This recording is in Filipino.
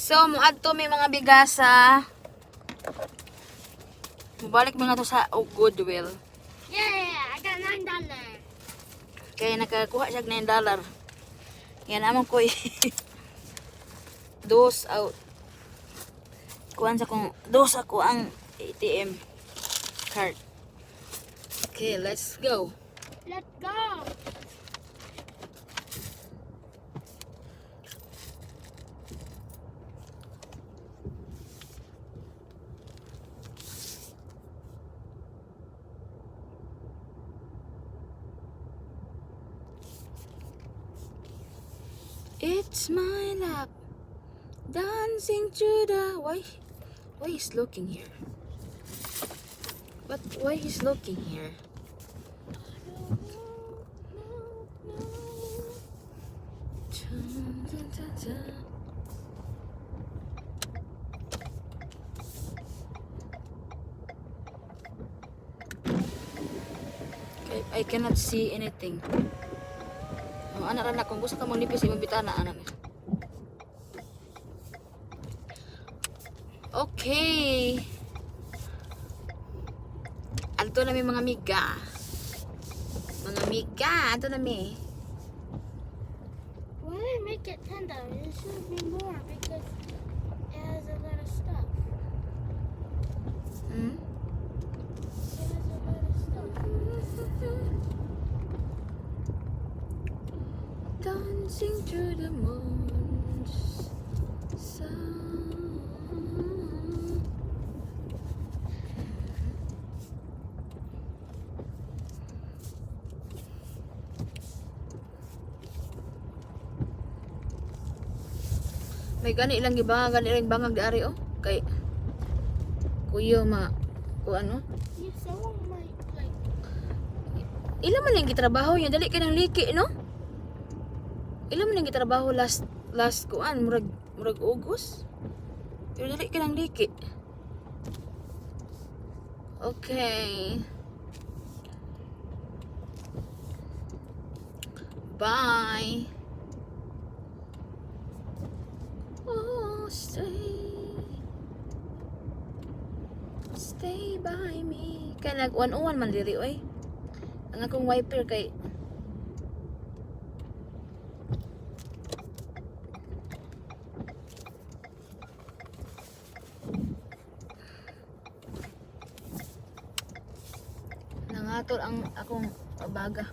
So, muadto may mga bigasa. Mubalik mga to sa Goodwill. Yeah, I got $9. Kaya nakakuha siya ng $9. Yan naman ko dos out. Kuhan sa kong dos ako ang ATM card. Okay, let's go. Let's go. It's my lap dancing through the why he's looking here? But why he's looking here? I cannot see anything. Anak-anak kung gusto ka mong nipis imong bitana anak. Okay. Anto na may mga miga. Mga miga, anto na may. Why did I make it $10? It should be more because it has a lot of stuff. Hmm? It has a lot of stuff. Dancing through the moon's sun. May gani ilang gibanga, gani ilang bangag di ari oh. Kay kuyo ma ku ano? Yes, I want my like. Ila man yung gitrabaho niya dali kay nang liki no? Ila man yung gitrabaho last kuan murag August. Pero dali kay nang liki. Okay. Bye. Oh, stay by me. Kaya nag 101 man diri oy. Ang akong wiper kay nangatol ang akong baga.